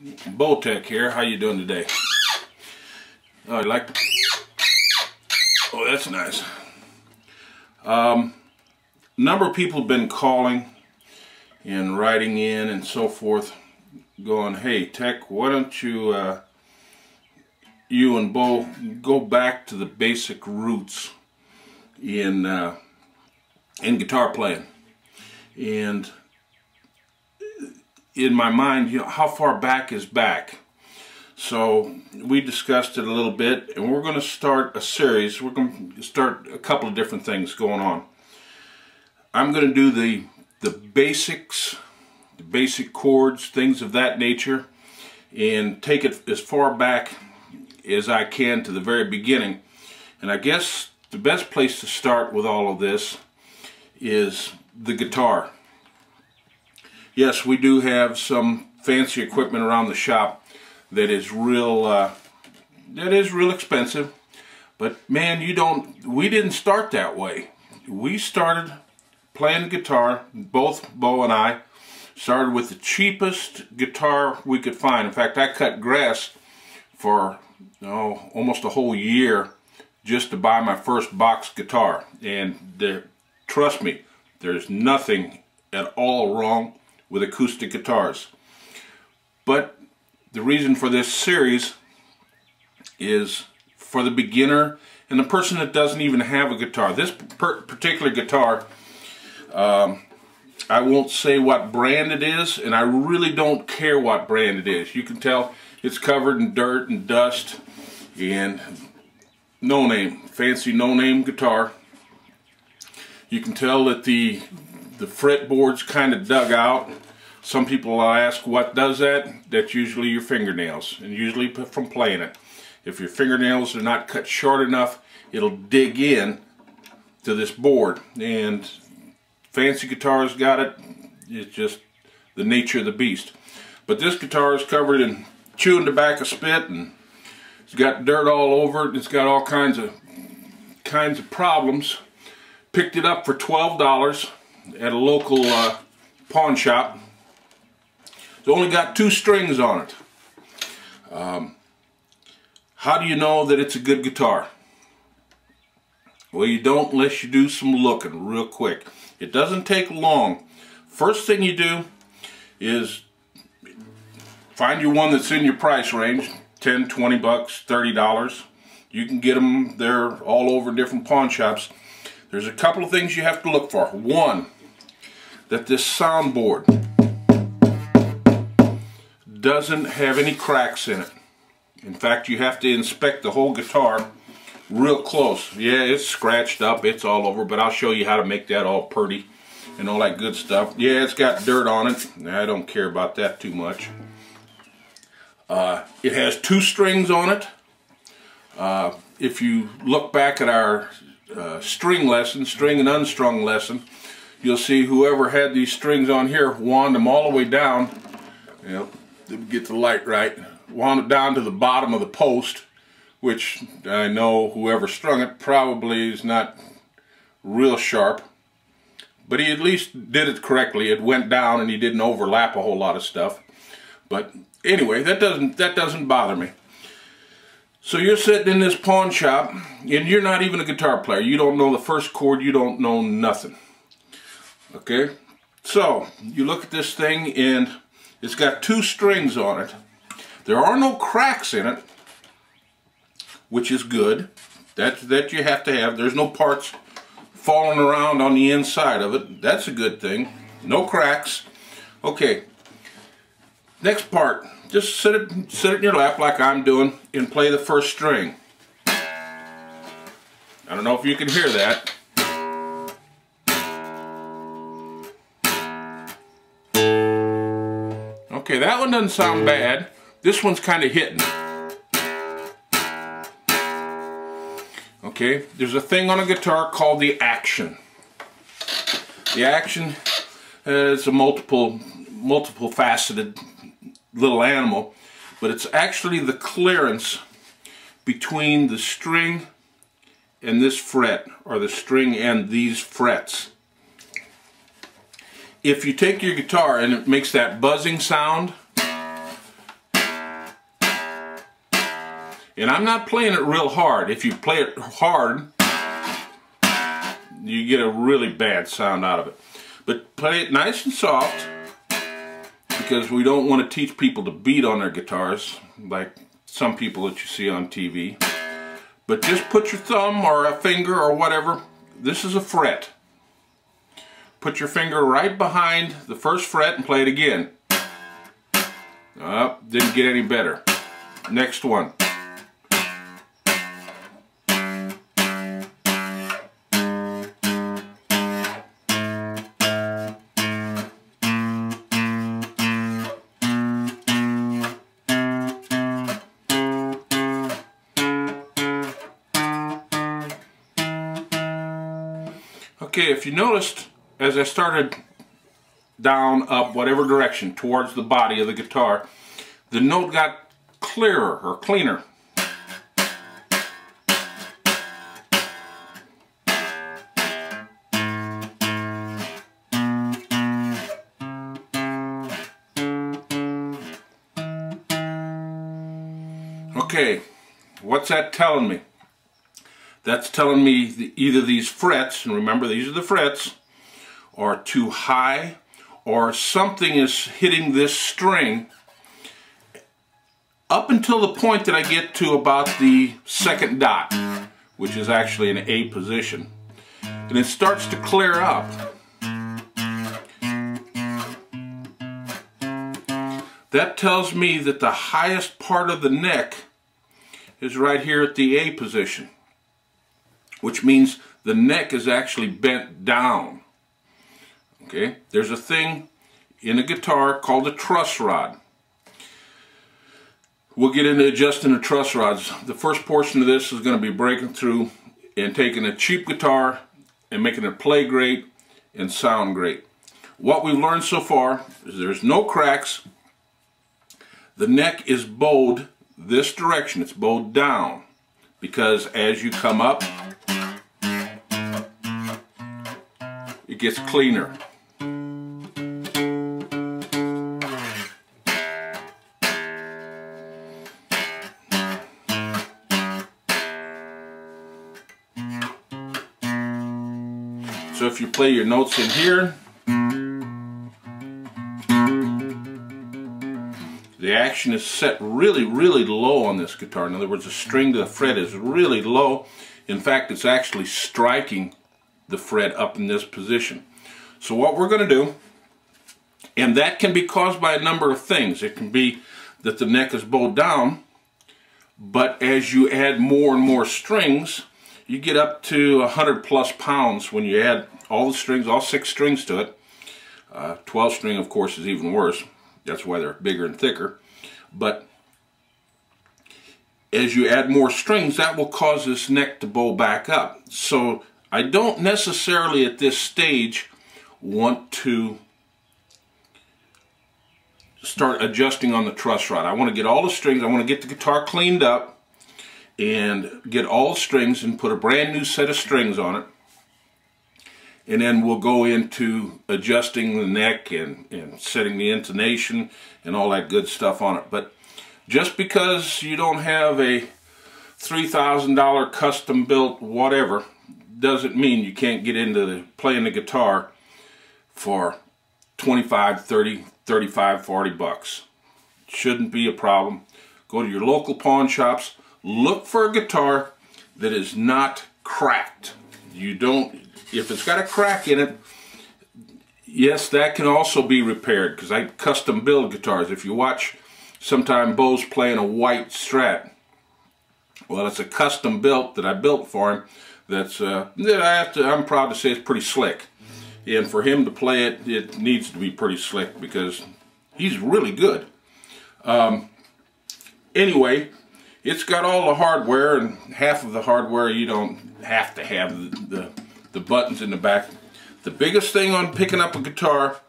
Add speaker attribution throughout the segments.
Speaker 1: Bowtech here. How you doing today? Oh, I like. Oh, that's nice. Number of people have been calling and writing in and so forth, going, "Hey, Tech, why don't you, you and Bo go back to the basic roots in guitar playing?" And in my mind, you know, how far back is back? So we discussed it a little bit, and we're going to start a series. We're going to start a couple of different things going on. I'm going to do the basics, the basic chords, things of that nature, and take it as far back as I can to the very beginning. And I guess the best place to start with all of this is the guitar. Yes, we do have some fancy equipment around the shop that is real expensive, but man, we didn't start that way. We started playing guitar, both Bo and I started with the cheapest guitar we could find. In fact, I cut grass for almost a whole year just to buy my first box guitar, and trust me, there's nothing at all wrong with acoustic guitars. But the reason for this series is for the beginner and the person that doesn't even have a guitar. This particular guitar, I won't say what brand it is, and I really don't care what brand it is. You can tell it's covered in dirt and dust, and no name, fancy no name guitar. You can tell that the fretboard's kind of dug out. Some people will ask, what does that? That's usually your fingernails, and usually from playing it. If your fingernails are not cut short enough, it'll dig in to this board. And fancy guitars got it. It's just the nature of the beast. But this guitar is covered in chewing tobacco spit, and it's got dirt all over it. It's got all kinds of problems. Picked it up for $12 at a local pawn shop. It's only got 2 strings on it. How do you know that it's a good guitar? Well, you don't unless you do some looking real quick. It doesn't take long. First thing you do is find you one that's in your price range, 10, 20 bucks, $30. You can get them, they're all over different pawn shops. There's a couple of things you have to look for. One, that this soundboard doesn't have any cracks in it. In fact, you have to inspect the whole guitar real close. Yeah, it's scratched up, it's all over, but I'll show you how to make that all pretty and all that good stuff. Yeah, it's got dirt on it. I don't care about that too much. It has 2 strings on it. If you look back at our string lesson, string and unstrung lesson, you'll see whoever had these strings on here wound them all the way down. Yep, didn't get the light right. Wound it down to the bottom of the post, which I know whoever strung it probably is not real sharp, but he at least did it correctly. It went down and he didn't overlap a whole lot of stuff. But anyway, that doesn't bother me. So you're sitting in this pawn shop and you're not even a guitar player. You don't know the first chord, you don't know nothing. Okay? So you look at this thing and it's got 2 strings on it. There are no cracks in it, which is good. That you have to have. There's no parts falling around on the inside of it. That's a good thing. No cracks. Okay. Next part. Just sit it in your lap like I'm doing and play the first string. I don't know if you can hear that. Okay, that one doesn't sound bad. This one's kind of hitting. Okay, there's a thing on a guitar called the action. The action is a multiple faceted little animal, but it's actually the clearance between the string and this fret, or the string and these frets. If you take your guitar and it makes that buzzing sound, And I'm not playing it real hard. If you play it hard, you get a really bad sound out of it. But play it nice and soft, because we don't want to teach people to beat on their guitars like some people that you see on TV. But just put your thumb or a finger or whatever. This is a fret. Put your finger right behind the first fret and play it again. Didn't get any better. Next one. Okay, if you noticed, as I started down, up, whatever direction, towards the body of the guitar, the note got clearer or cleaner. Okay, what's that telling me? That's telling me either these frets, and remember these are the frets, are too high, or something is hitting this string up until the point that I get to about the second dot, which is actually an A position. And it starts to clear up. That tells me that the highest part of the neck is right here at the A position, which means the neck is actually bent down. Okay, there's a thing in a guitar called a truss rod. We'll get into adjusting the truss rods. The first portion of this is going to be breaking through and taking a cheap guitar and making it play great and sound great. What we've learned so far is there's no cracks. The neck is bowed this direction. It's bowed down, because as you come up, it gets cleaner. So if you play your notes in here, the action is set really, really low on this guitar. In other words, the string to the fret is really low. In fact, it's actually striking the fret up in this position. So what we're going to do, and that can be caused by a number of things. It can be that the neck is bowed down, but as you add more and more strings, you get up to 100 plus pounds when you add all the strings, all 6 strings to it. 12 string, of course, is even worse. That's why they're bigger and thicker. But as you add more strings, that will cause this neck to bow back up. So I don't necessarily at this stage want to start adjusting on the truss rod. I want to get all the strings, I want to get the guitar cleaned up and get all the strings and put a brand new set of strings on it. And then we'll go into adjusting the neck and setting the intonation and all that good stuff on it. But just because you don't have a $3,000 custom built whatever doesn't mean you can't get into playing the guitar for 25, 30, 35, 40 bucks. Shouldn't be a problem. Go to your local pawn shops. Look for a guitar that is not cracked. You don't, if it's got a crack in it, yes, that can also be repaired, because I custom build guitars. If you watch sometime Bo's playing a white Strat, well, it's a custom built that I built for him. That's I'm proud to say it's pretty slick. And for him to play it, it needs to be pretty slick because he's really good. Anyway, it's got all the hardware, and half of the hardware you don't have to have the buttons in the back. The biggest thing on picking up a guitar,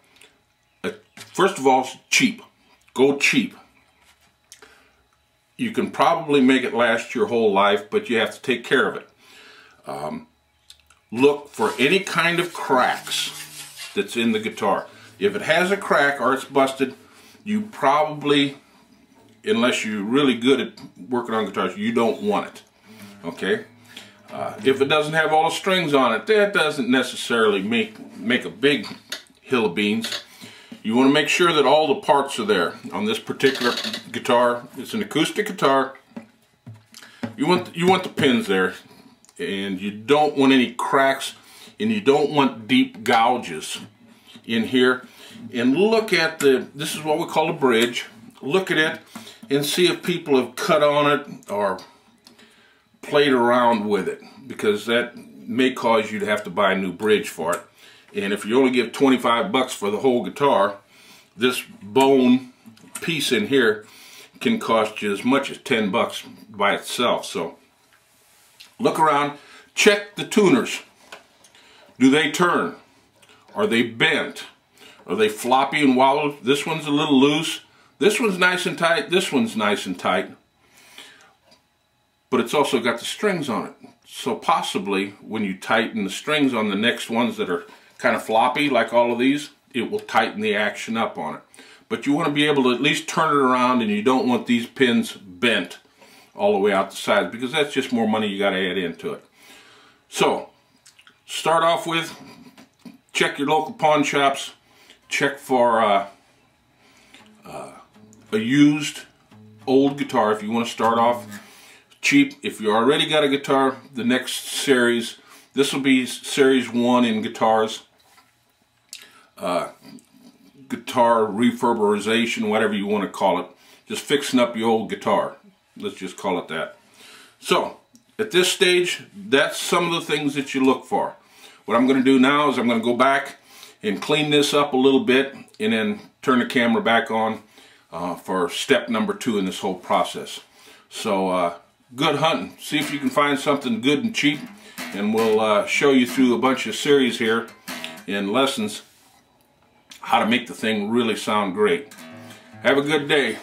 Speaker 1: first of all, cheap. Go cheap. You can probably make it last your whole life, but you have to take care of it. Look for any kind of cracks that's in the guitar. If it has a crack or it's busted, you probably unless you're really good at working on guitars, you don't want it. Okay? If it doesn't have all the strings on it, that doesn't necessarily make a big hill of beans. You want to make sure that all the parts are there. On this particular guitar, it's an acoustic guitar. You want the pins there, and you don't want any cracks, and you don't want deep gouges in here. And look at this is what we call a bridge. Look at it and see if people have cut on it or played around with it, because that may cause you to have to buy a new bridge for it. And if you only give 25 bucks for the whole guitar, this bone piece in here can cost you as much as 10 bucks by itself. So look around, check the tuners. Do they turn? Are they bent? Are they floppy and wobbly? This one's a little loose. This one's nice and tight. This one's nice and tight. But it's also got the strings on it. So possibly when you tighten the strings on the next ones that are kind of floppy, like all of these, it will tighten the action up on it. But you want to be able to at least turn it around, and you don't want these pins bent all the way out the sides, because that's just more money you got to add into it. So start off with, check your local pawn shops, check for a used old guitar if you want to start off cheap. If you already got a guitar, the next series, this will be series 1 in guitars. Guitar reverberization, whatever you want to call it. Just fixing up your old guitar. Let's just call it that. So, at this stage, that's some of the things that you look for. What I'm going to do now is I'm going to go back and clean this up a little bit, and then turn the camera back on for step number 2 in this whole process. So, good hunting. See if you can find something good and cheap, and we'll show you through a bunch of series here and lessons how to make the thing really sound great. Have a good day.